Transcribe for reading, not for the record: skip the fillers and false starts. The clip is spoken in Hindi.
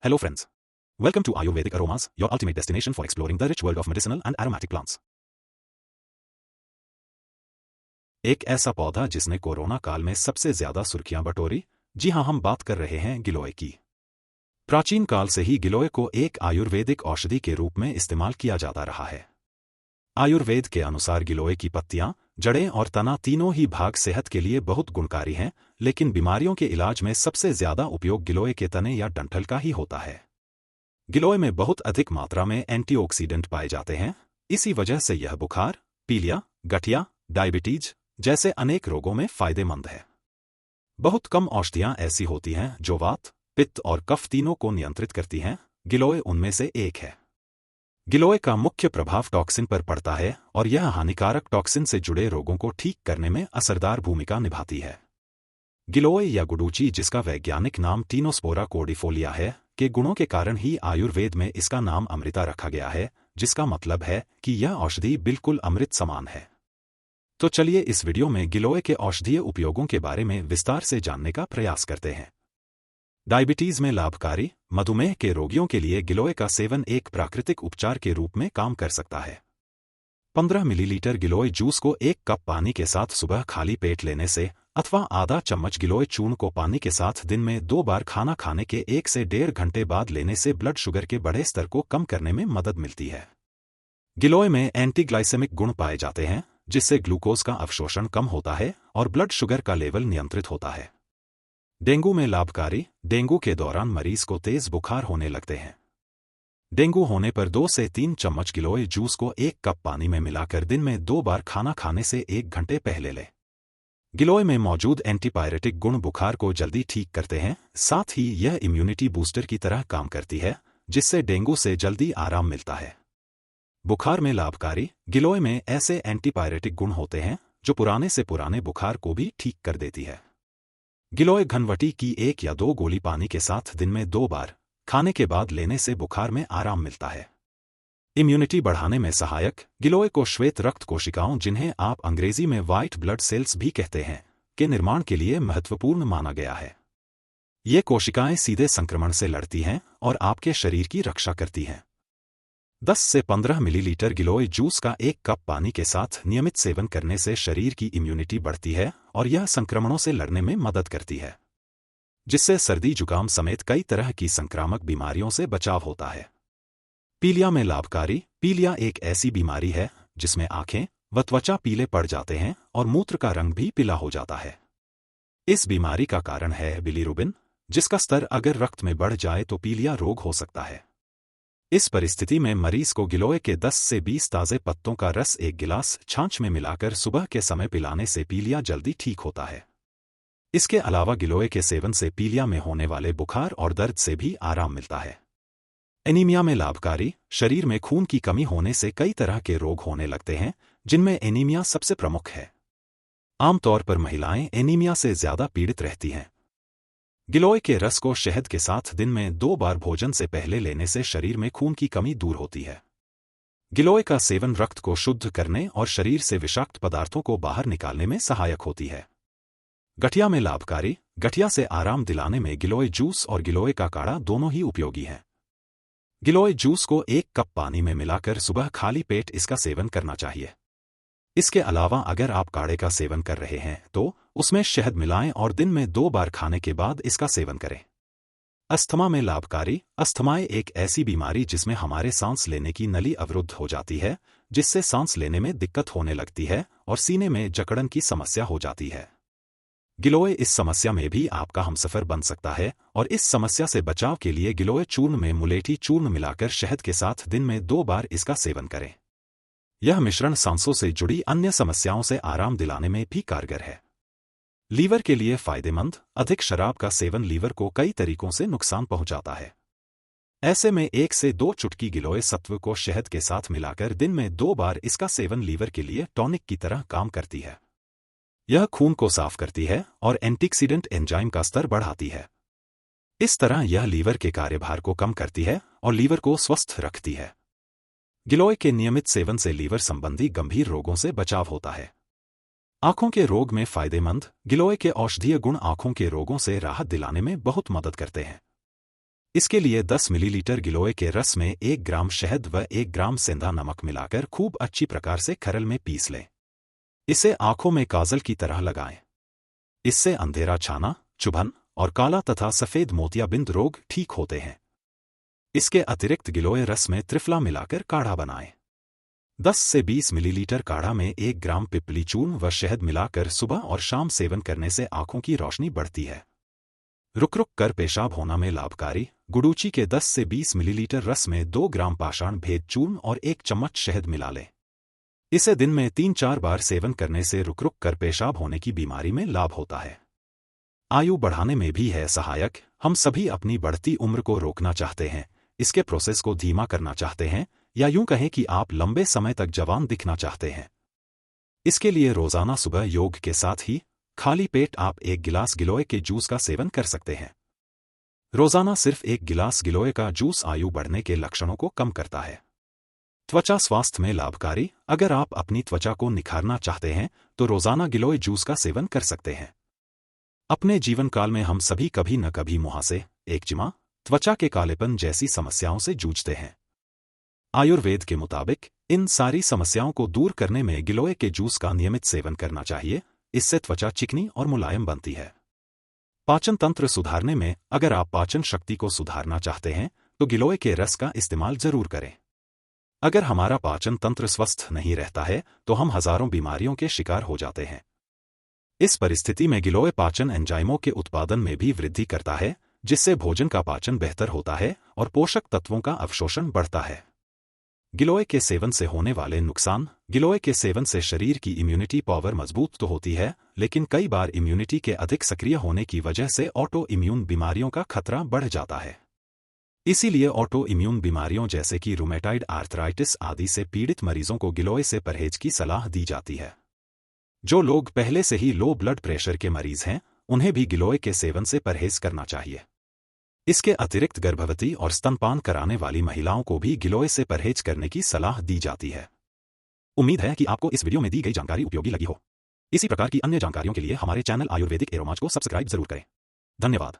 Hello friends. Welcome to Ayurvedic Aromas, your ultimate destination for exploring the rich world of medicinal and aromatic plants. एक ऐसा पौधा जिसने कोरोना काल में सबसे ज्यादा सुर्खियां बटोरी, जी हां, हम बात कर रहे हैं गिलोय की। प्राचीन काल से ही गिलोय को एक आयुर्वेदिक औषधि के रूप में इस्तेमाल किया जाता रहा है। आयुर्वेद के अनुसार गिलोय की पत्तियां, जड़ें और तना तीनों ही भाग सेहत के लिए बहुत गुणकारी हैं, लेकिन बीमारियों के इलाज में सबसे ज्यादा उपयोग गिलोय के तने या डंठल का ही होता है। गिलोय में बहुत अधिक मात्रा में एंटीऑक्सीडेंट पाए जाते हैं, इसी वजह से यह बुखार, पीलिया, गठिया, डायबिटीज जैसे अनेक रोगों में फायदेमंद है। बहुत कम औषधियां ऐसी होती हैं जो वात, पित्त और कफ तीनों को नियंत्रित करती हैं, गिलोय उनमें से एक है। गिलोय का मुख्य प्रभाव टॉक्सिन पर पड़ता है और यह हानिकारक टॉक्सिन से जुड़े रोगों को ठीक करने में असरदार भूमिका निभाती है। गिलोय या गुडुचि, जिसका वैज्ञानिक नाम टीनोस्पोरा कोर्डिफोलिया है, के गुणों के कारण ही आयुर्वेद में इसका नाम अमृता रखा गया है, जिसका मतलब है कि यह औषधि बिल्कुल अमृत समान है। तो चलिए इस वीडियो में गिलोय के औषधीय उपयोगों के बारे में विस्तार से जानने का प्रयास करते हैं। डायबिटीज में लाभकारी, मधुमेह के रोगियों के लिए गिलोय का सेवन एक प्राकृतिक उपचार के रूप में काम कर सकता है। 15 मिलीलीटर गिलोय जूस को 1 कप पानी के साथ सुबह खाली पेट लेने से अथवा आधा चम्मच गिलोय चूर्ण को पानी के साथ दिन में 2 बार खाना खाने के 1 से 1.5 घंटे बाद लेने से ब्लड शुगर के बढ़े स्तर को कम करने में मदद मिलती है। गिलोय में एंटीग्लाइसेमिक गुण पाए जाते हैं, जिससे ग्लूकोज का अवशोषण कम होता है और ब्लड शुगर का लेवल नियंत्रित होता है। डेंगू में लाभकारी, डेंगू के दौरान मरीज को तेज बुखार होने लगते हैं। डेंगू होने पर 2 से 3 चम्मच गिलोय जूस को 1 कप पानी में मिलाकर दिन में 2 बार खाना खाने से 1 घंटे पहले लें। गिलोय में मौजूद एंटीपायरेटिक गुण बुखार को जल्दी ठीक करते हैं, साथ ही यह इम्यूनिटी बूस्टर की तरह काम करती है, जिससे डेंगू से जल्दी आराम मिलता है। बुखार में लाभकारी, गिलोय में ऐसे एंटीपायरेटिक गुण होते हैं जो पुराने से पुराने बुखार को भी ठीक कर देती है। गिलोय घनवटी की 1 या 2 गोली पानी के साथ दिन में 2 बार खाने के बाद लेने से बुखार में आराम मिलता है। इम्यूनिटी बढ़ाने में सहायक, गिलोय को श्वेत रक्त कोशिकाओं, जिन्हें आप अंग्रेजी में व्हाइट ब्लड सेल्स भी कहते हैं, के निर्माण के लिए महत्वपूर्ण माना गया है। ये कोशिकाएं सीधे संक्रमण से लड़ती हैं और आपके शरीर की रक्षा करती हैं। 10 से 15 मिलीलीटर गिलोय जूस का 1 कप पानी के साथ नियमित सेवन करने से शरीर की इम्यूनिटी बढ़ती है और यह संक्रमणों से लड़ने में मदद करती है, जिससे सर्दी जुकाम समेत कई तरह की संक्रामक बीमारियों से बचाव होता है। पीलिया में लाभकारी, पीलिया एक ऐसी बीमारी है जिसमें आंखें व त्वचा पीले पड़ जाते हैं और मूत्र का रंग भी पीला हो जाता है। इस बीमारी का कारण है बिलीरुबिन, जिसका स्तर अगर रक्त में बढ़ जाए तो पीलिया रोग हो सकता है। इस परिस्थिति में मरीज को गिलोय के 10 से 20 ताजे पत्तों का रस 1 गिलास छाछ में मिलाकर सुबह के समय पिलाने से पीलिया जल्दी ठीक होता है। इसके अलावा गिलोय के सेवन से पीलिया में होने वाले बुखार और दर्द से भी आराम मिलता है। एनीमिया में लाभकारी, शरीर में खून की कमी होने से कई तरह के रोग होने लगते हैं, जिनमें एनीमिया सबसे प्रमुख है। आमतौर पर महिलाएं एनीमिया से ज्यादा पीड़ित रहती हैं। गिलोय के रस को शहद के साथ दिन में 2 बार भोजन से पहले लेने से शरीर में खून की कमी दूर होती है। गिलोय का सेवन रक्त को शुद्ध करने और शरीर से विषाक्त पदार्थों को बाहर निकालने में सहायक होती है। गठिया में लाभकारी, गठिया से आराम दिलाने में गिलोय जूस और गिलोय का काढ़ा दोनों ही उपयोगी हैं। गिलोय जूस को 1 कप पानी में मिलाकर सुबह खाली पेट इसका सेवन करना चाहिए। इसके अलावा अगर आप काढ़े का सेवन कर रहे हैं तो उसमें शहद मिलाएं और दिन में 2 बार खाने के बाद इसका सेवन करें। अस्थमा में लाभकारी, अस्थमाएं एक ऐसी बीमारी जिसमें हमारे सांस लेने की नली अवरुद्ध हो जाती है, जिससे सांस लेने में दिक्कत होने लगती है और सीने में जकड़न की समस्या हो जाती है। गिलोय इस समस्या में भी आपका हमसफर बन सकता है और इस समस्या से बचाव के लिए गिलोय चूर्ण में मुलेठी चूर्ण मिलाकर शहद के साथ दिन में 2 बार इसका सेवन करें। यह मिश्रण सांसों से जुड़ी अन्य समस्याओं से आराम दिलाने में भी कारगर है। लीवर के लिए फायदेमंद, अधिक शराब का सेवन लीवर को कई तरीकों से नुकसान पहुंचाता है। ऐसे में 1 से 2 चुटकी गिलोय सत्व को शहद के साथ मिलाकर दिन में 2 बार इसका सेवन लीवर के लिए टॉनिक की तरह काम करती है। यह खून को साफ करती है और एंटीऑक्सीडेंट एंजाइम का स्तर बढ़ाती है। इस तरह यह लीवर के कार्यभार को कम करती है और लीवर को स्वस्थ रखती है। गिलोय के नियमित सेवन से लीवर संबंधी गंभीर रोगों से बचाव होता है। आंखों के रोग में फायदेमंद, गिलोय के औषधीय गुण आंखों के रोगों से राहत दिलाने में बहुत मदद करते हैं। इसके लिए 10 मिलीलीटर गिलोय के रस में 1 ग्राम शहद व 1 ग्राम सेंधा नमक मिलाकर खूब अच्छी प्रकार से खरल में पीस लें। इसे आंखों में काजल की तरह लगाएं। इससे अंधेरा छाना, चुभन और काला तथा सफेद मोतियाबिंद रोग ठीक होते हैं। इसके अतिरिक्त गिलोय रस में त्रिफला मिलाकर काढ़ा बनाएं। 10 से 20 मिलीलीटर काढ़ा में 1 ग्राम पिपली चूर्ण व शहद मिलाकर सुबह और शाम सेवन करने से आंखों की रोशनी बढ़ती है। रुक रुक कर पेशाब होना में लाभकारी, गुडूची के 10 से 20 मिलीलीटर रस में 2 ग्राम पाषाण भेद चूर्ण और 1 चम्मच शहद मिला लें। इसे दिन में 3-4 बार सेवन करने से रुक रुक कर पेशाब होने की बीमारी में लाभ होता है। आयु बढ़ाने में भी है सहायक। हम सभी अपनी बढ़ती उम्र को रोकना चाहते हैं, इसके प्रोसेस को धीमा करना चाहते हैं, या यूं कहें कि आप लंबे समय तक जवान दिखना चाहते हैं। इसके लिए रोजाना सुबह योग के साथ ही खाली पेट आप 1 गिलास गिलोय के जूस का सेवन कर सकते हैं। रोजाना सिर्फ 1 गिलास गिलोय का जूस आयु बढ़ने के लक्षणों को कम करता है। त्वचा स्वास्थ्य में लाभकारी। अगर आप अपनी त्वचा को निखारना चाहते हैं तो रोजाना गिलोय जूस का सेवन कर सकते हैं। अपने जीवन काल में हम सभी कभी न कभी मुहासे, एक्जिमा, त्वचा के कालेपन जैसी समस्याओं से जूझते हैं। आयुर्वेद के मुताबिक इन सारी समस्याओं को दूर करने में गिलोय के जूस का नियमित सेवन करना चाहिए। इससे त्वचा चिकनी और मुलायम बनती है। पाचन तंत्र सुधारने में अगर आप पाचन शक्ति को सुधारना चाहते हैं तो गिलोय के रस का इस्तेमाल जरूर करें। अगर हमारा पाचन तंत्र स्वस्थ नहीं रहता है तो हम हजारों बीमारियों के शिकार हो जाते हैं। इस परिस्थिति में गिलोय पाचन एंजाइमों के उत्पादन में भी वृद्धि करता है, जिससे भोजन का पाचन बेहतर होता है और पोषक तत्वों का अवशोषण बढ़ता है। गिलोय के सेवन से होने वाले नुकसान। गिलोय के सेवन से शरीर की इम्यूनिटी पावर मजबूत तो होती है, लेकिन कई बार इम्यूनिटी के अधिक सक्रिय होने की वजह से ऑटो इम्यून बीमारियों का खतरा बढ़ जाता है। इसीलिए ऑटो इम्यून बीमारियों जैसे कि रूमेटाइड आर्थराइटिस आदि से पीड़ित मरीजों को गिलोय से परहेज की सलाह दी जाती है। जो लोग पहले से ही लो ब्लड प्रेशर के मरीज हैं, उन्हें भी गिलोय के सेवन से परहेज करना चाहिए। इसके अतिरिक्त गर्भवती और स्तनपान कराने वाली महिलाओं को भी गिलोय से परहेज करने की सलाह दी जाती है। उम्मीद है कि आपको इस वीडियो में दी गई जानकारी उपयोगी लगी हो। इसी प्रकार की अन्य जानकारियों के लिए हमारे चैनल आयुर्वेदिक एरोमाज को सब्सक्राइब जरूर करें। धन्यवाद।